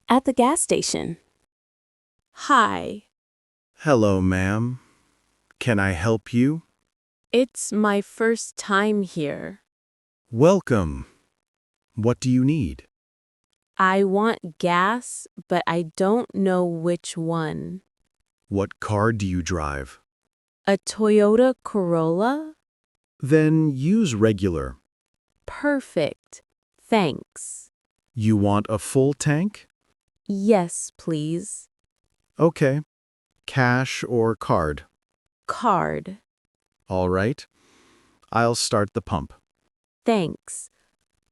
At the gas station. Hi, Hello, ma'am. Can I help you? it's my first time here. Welcome. What do you need? I want gas, but I don't know which one. What car do you drive? A Toyota Corolla? Then use regular. Perfect. Thanks. You want a full tank? Yes, please. Okay. Cash or card? Card. All right. I'll start the pump. Thanks.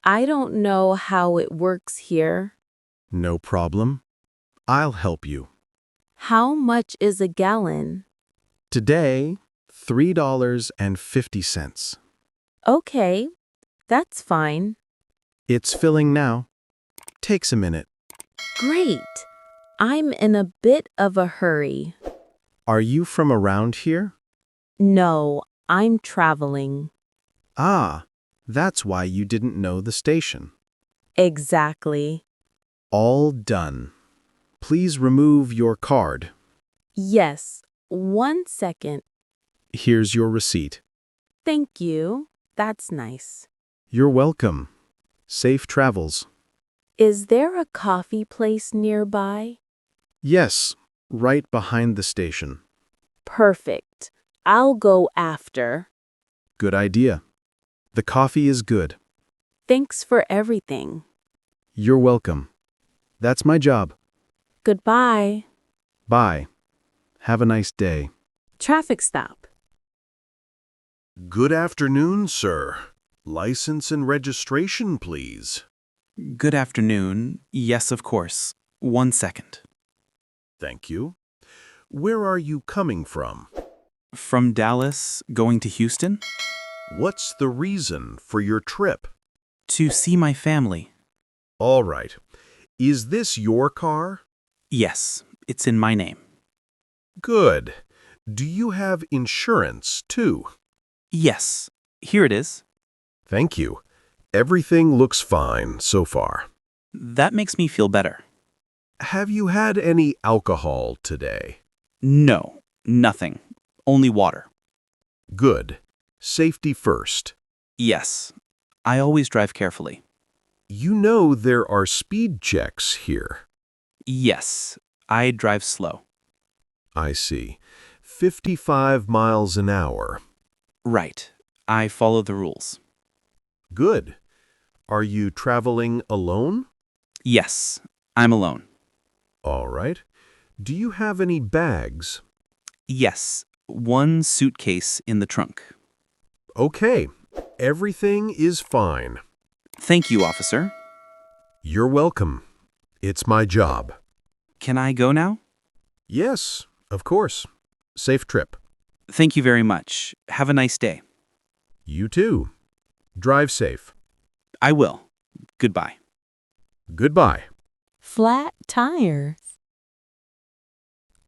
I don't know how it works here. No problem. I'll help you. How much is a gallon? Today, $3.50. Okay, that's fine. It's filling now. Takes a minute. Great. I'm in a bit of a hurry. Are you from around here? No, I'm traveling. Ah, that's why you didn't know the station. Exactly. All done. Please remove your card. Yes, 1 second. Here's your receipt. Thank you. That's nice. You're welcome. Safe travels. Is there a coffee place nearby? Yes, right behind the station. Perfect. I'll go after. Good idea. The coffee is good. Thanks for everything. You're welcome. That's my job. Goodbye. Bye. Have a nice day. Traffic stop. Good afternoon, sir. License and registration, please. Good afternoon. Yes, of course. 1 second. Thank you. Where are you coming from? From Dallas, going to Houston? What's the reason for your trip? To see my family. All right. Is this your car? Yes, it's in my name. Good. Do you have insurance, too? Yes, here it is. Thank you. Everything looks fine so far. That makes me feel better. Have you had any alcohol today? No, nothing. Only water. Good. Safety first. Yes, I always drive carefully. You know there are speed checks here. Yes, I drive slow. I see. 55 miles an hour. Right, I follow the rules. Good. Are you traveling alone? Yes, I'm alone. All right. Do you have any bags? Yes, one suitcase in the trunk. Okay. Everything is fine. Thank you, officer. You're welcome. It's my job. Can I go now? Yes, of course. Safe trip. Thank you very much. Have a nice day. You too. Drive safe. I will. Goodbye. Goodbye. Flat tires.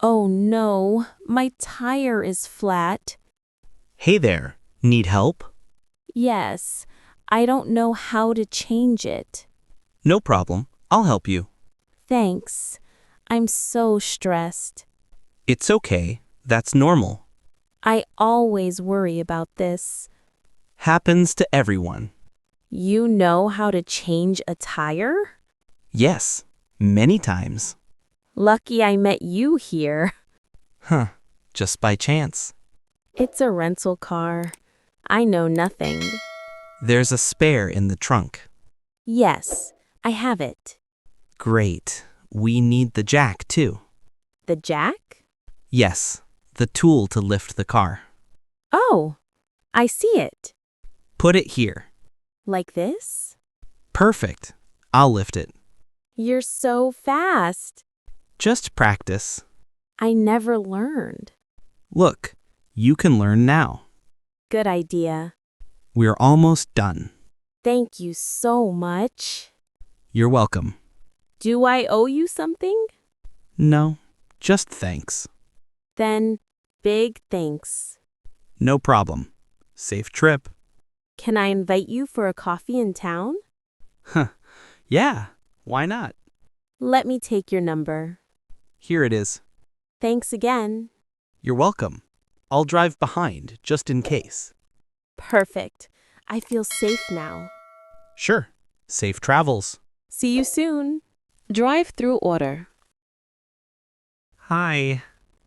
Oh no, my tire is flat. Hey there, need help? Yes, I don't know how to change it. No problem, I'll help you. Thanks. I'm so stressed. It's okay, that's normal. I always worry about this. Happens to everyone. You know how to change a tire? Yes, many times. Lucky I met you here. Huh, just by chance. It's a rental car. I know nothing. There's a spare in the trunk. Yes, I have it. Great, we need the jack too. The jack? Yes, the tool to lift the car. Oh, I see it. Put it here. Like this? Perfect, I'll lift it. You're so fast. Just practice. I never learned. Look, you can learn now. Good idea. We're almost done. Thank you so much. You're welcome. Do I owe you something? No, just thanks. Then, big thanks. No problem. Safe trip. Can I invite you for a coffee in town? Huh, yeah, why not? Let me take your number. Here it is. Thanks again. You're welcome. I'll drive behind, just in case. Perfect. I feel safe now. Sure. Safe travels. See you soon. Drive-thru order. Hi.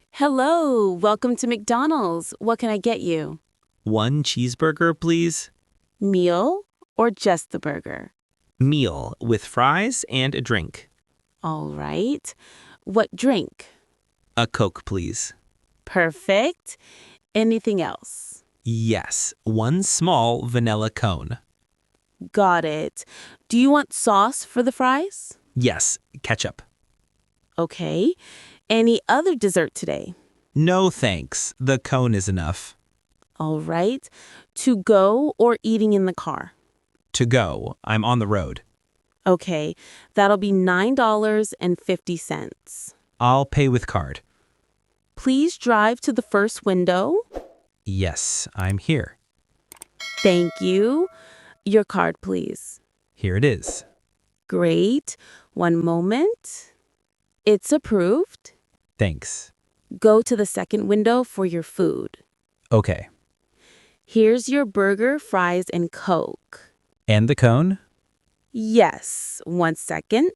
Hello, welcome to McDonald's. What can I get you? 1 cheeseburger, please. Meal or just the burger? Meal with fries and a drink. All right. What drink? A Coke, please. Perfect. Anything else? Yes, 1 small vanilla cone. Got it. Do you want sauce for the fries? Yes, ketchup. Okay. Any other dessert today? No thanks. The cone is enough. All right. To go or eating in the car? To go. I'm on the road. Okay. That'll be $9.50. I'll pay with card. Please drive to the first window. Yes, I'm here. Thank you. Your card, please. Here it is. Great. One moment. It's approved. Thanks. Go to the second window for your food. Okay. Here's your burger, fries, and Coke. And the cone? Yes. 1 second.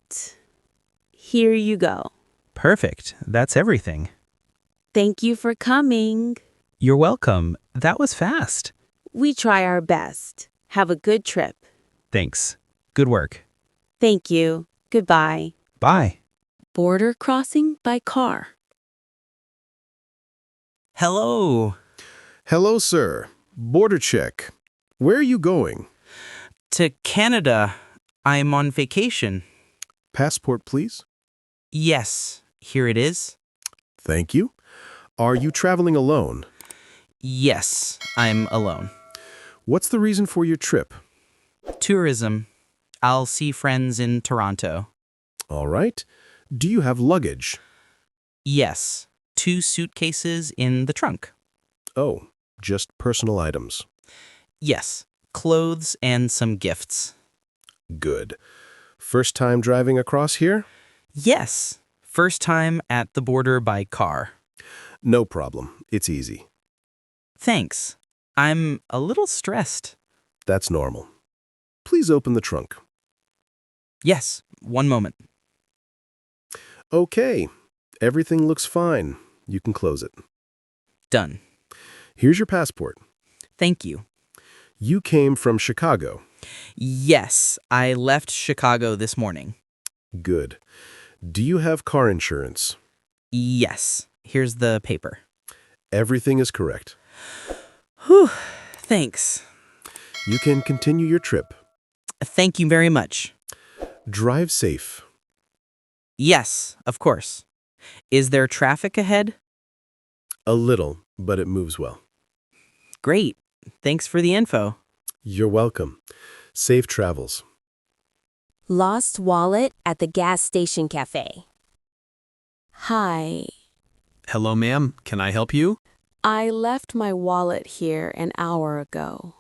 Here you go. Perfect. That's everything. Thank you for coming. You're welcome. That was fast. We try our best. Have a good trip. Thanks. Good work. Thank you. Goodbye. Bye. Border crossing by car. Hello. Hello, sir. Border check. Where are you going? To Canada. I'm on vacation. Passport, please. Yes. Here it is. Thank you. Are you traveling alone? Yes. I'm alone. What's the reason for your trip? Tourism. I'll see friends in Toronto. All right. Do you have luggage? Yes. 2 suitcases in the trunk. Oh, just personal items. Yes. Clothes and some gifts. Good. First time driving across here? Yes. First time at the border by car. No problem. It's easy. Thanks. I'm a little stressed. That's normal. Please open the trunk. Yes. 1 moment. Okay. Everything looks fine. You can close it. Done. Here's your passport. Thank you. You came from Chicago. Yes. I left Chicago this morning. Good. Do you have car insurance? Yes. Here's the paper. Everything is correct. Whew. Thanks. You can continue your trip. Thank you very much. Drive safe. Yes, of course. Is there traffic ahead? A little, but it moves well. Great. Thanks for the info. You're welcome. Safe travels. Lost wallet at the gas station cafe. Hi. Hello, ma'am. Can I help you? I left my wallet here an hour ago.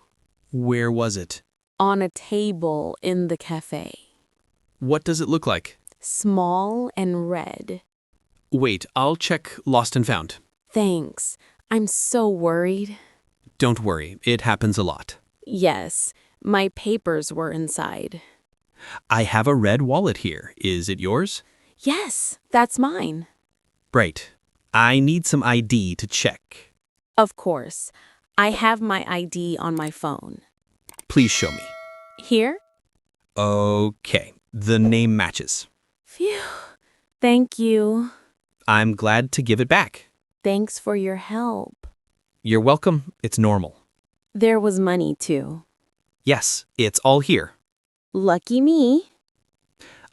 Where was it? On a table in the cafe. What does it look like? Small and red. Wait, I'll check Lost and Found. Thanks. I'm so worried. Don't worry, it happens a lot. Yes, my papers were inside. I have a red wallet here. Is it yours? Yes, that's mine. Right. I need some ID to check. Of course. I have my ID on my phone. Please show me. Here? Okay, the name matches. Phew. Thank you. I'm glad to give it back. Thanks for your help. You're welcome. It's normal. There was money, too. Yes, it's all here. Lucky me.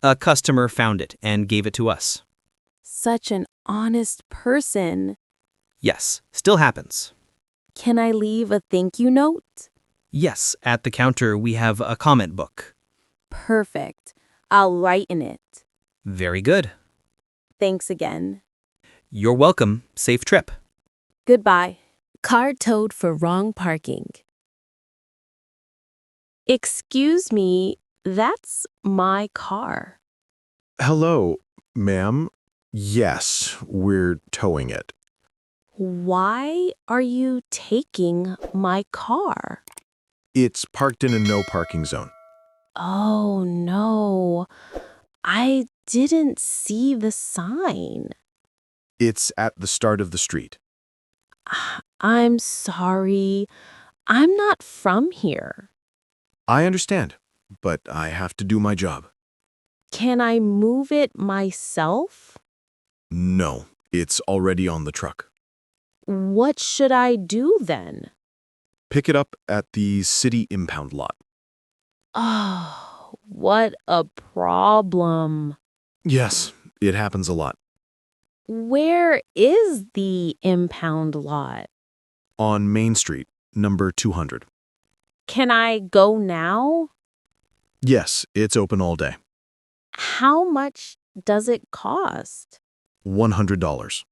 A customer found it and gave it to us. Such an honest person. Yes, still happens. Can I leave a thank you note? Yes, at the counter we have a comment book. Perfect. I'll write in it. Very good. Thanks again. You're welcome. Safe trip. Goodbye. Car towed for wrong parking. Excuse me, that's my car. Hello, ma'am. Yes, we're towing it. Why are you taking my car? It's parked in a no parking zone. Oh no, I didn't see the sign. It's at the start of the street. I'm sorry. I'm not from here. I understand, but I have to do my job. Can I move it myself? No, it's already on the truck. What should I do then? Pick it up at the city impound lot. Oh, what a problem. Yes, it happens a lot. Where is the impound lot? On Main Street, number 200. Can I go now? Yes, it's open all day. How much does it cost? $100.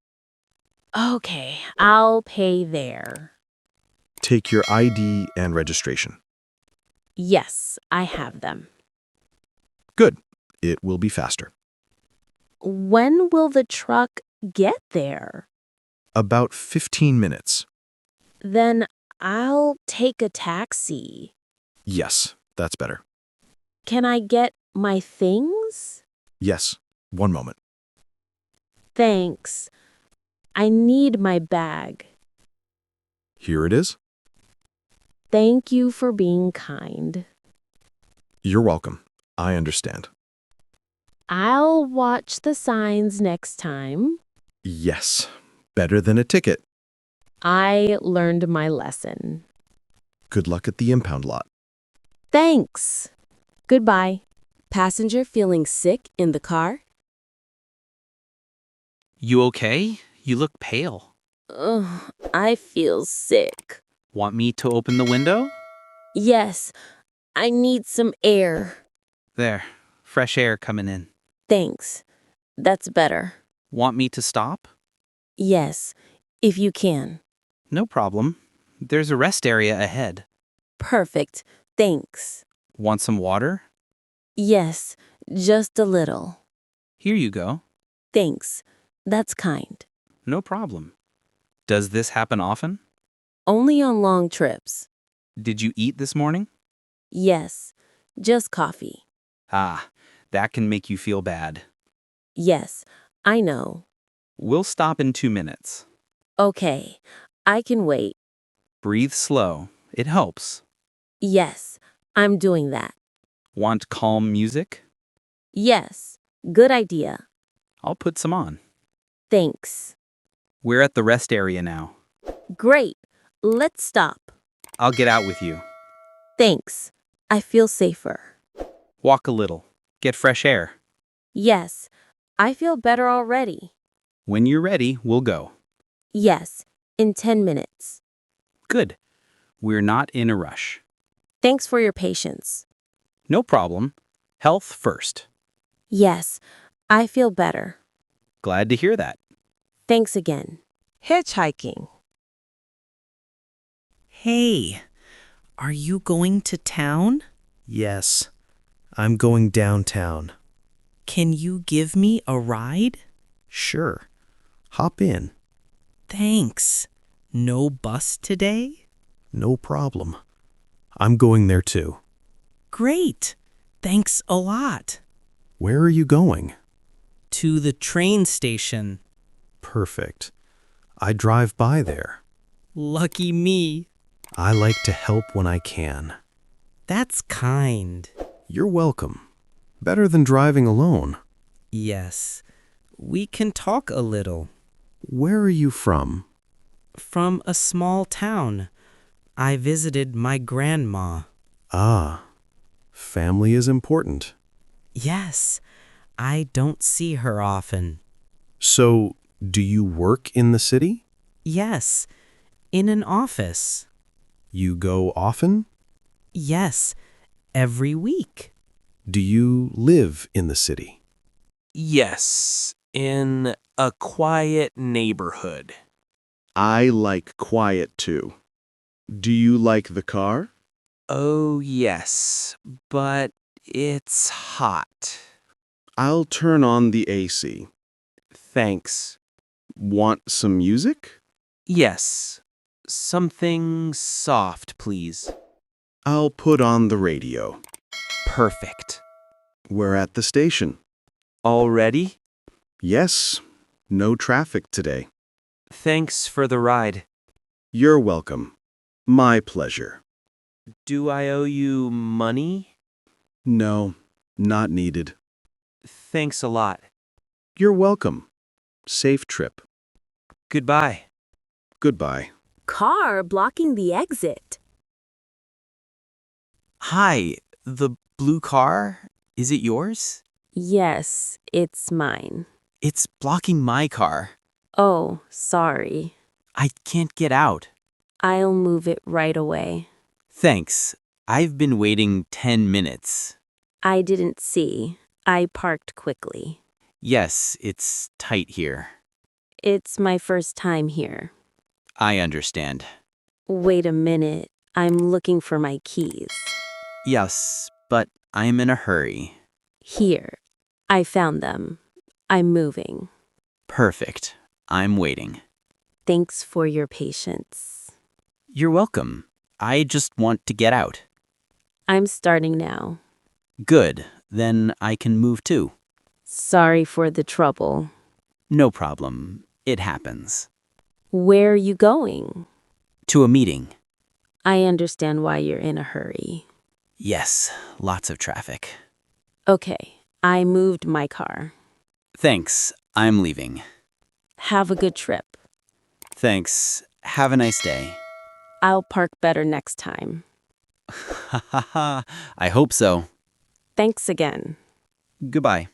Okay, I'll pay there. Take your ID and registration. Yes, I have them. Good. It will be faster. When will the truck get there? About 15 minutes. Then I'll take a taxi. Yes, that's better. Can I get my things? Yes, one moment. Thanks. I need my bag. Here it is. Thank you for being kind. You're welcome. I understand. I'll watch the signs next time. Yes, better than a ticket. I learned my lesson. Good luck at the impound lot. Thanks. Goodbye. Passenger feeling sick in the car? You okay? You look pale. Ugh, I feel sick. Want me to open the window? Yes, I need some air. There, fresh air coming in. Thanks. That's better. Want me to stop? Yes, if you can. No problem. There's a rest area ahead. Perfect. Thanks. Want some water? Yes, just a little. Here you go. Thanks. That's kind. No problem. Does this happen often? Only on long trips. Did you eat this morning? Yes, just coffee. Ah, that can make you feel bad. Yes, I know. We'll stop in 2 minutes. Okay, I can wait. Breathe slow. It helps. Yes, I'm doing that. Want calm music? Yes, good idea. I'll put some on. Thanks. We're at the rest area now. Great. Let's stop. I'll get out with you. Thanks. I feel safer. Walk a little. Get fresh air. Yes, I feel better already. When you're ready, we'll go. Yes, in 10 minutes. Good. We're not in a rush. Thanks for your patience. No problem. Health first. Yes, I feel better. Glad to hear that. Thanks again. Hitchhiking. Hey, are you going to town? Yes, I'm going downtown. Can you give me a ride? Sure. Hop in. Thanks. No bus today? No problem. I'm going there too. Great. Thanks a lot. Where are you going? To the train station. Perfect. I drive by there. Lucky me. I like to help when I can. That's kind. You're welcome. Better than driving alone. Yes. We can talk a little. Where are you from? From a small town. I visited my grandma. Ah, family is important. Yes, I don't see her often. So, do you work in the city? Yes, in an office. You go often? Yes, every week. Do you live in the city? Yes, in a quiet neighborhood. I like quiet too. Do you like the car? Oh, yes, but it's hot. I'll turn on the AC. Thanks. Want some music? Yes. Something soft, please. I'll put on the radio. Perfect. We're at the station. Already? Yes, no traffic today. Thanks for the ride. You're welcome. My pleasure. Do I owe you money? No, not needed. Thanks a lot. You're welcome. Safe trip. Goodbye. Goodbye. Car blocking the exit. Hi, the blue car? Is it yours? Yes, it's mine. It's blocking my car. Oh, sorry. I can't get out. I'll move it right away. Thanks. I've been waiting 10 minutes. I didn't see. I parked quickly. Yes, it's tight here. It's my first time here. I understand. Wait a minute. I'm looking for my keys. Yes, but I'm in a hurry. Here. I found them. I'm moving. Perfect. I'm waiting. Thanks for your patience. You're welcome. I just want to get out. I'm starting now. Good. Then I can move too. Sorry for the trouble. No problem. It happens. Where are you going? To a meeting. I understand why you're in a hurry. Yes, lots of traffic. Okay, I moved my car. Thanks. I'm leaving. Have a good trip. Thanks. Have a nice day. I'll park better next time. Ha ha ha. I hope so. Thanks again. Goodbye.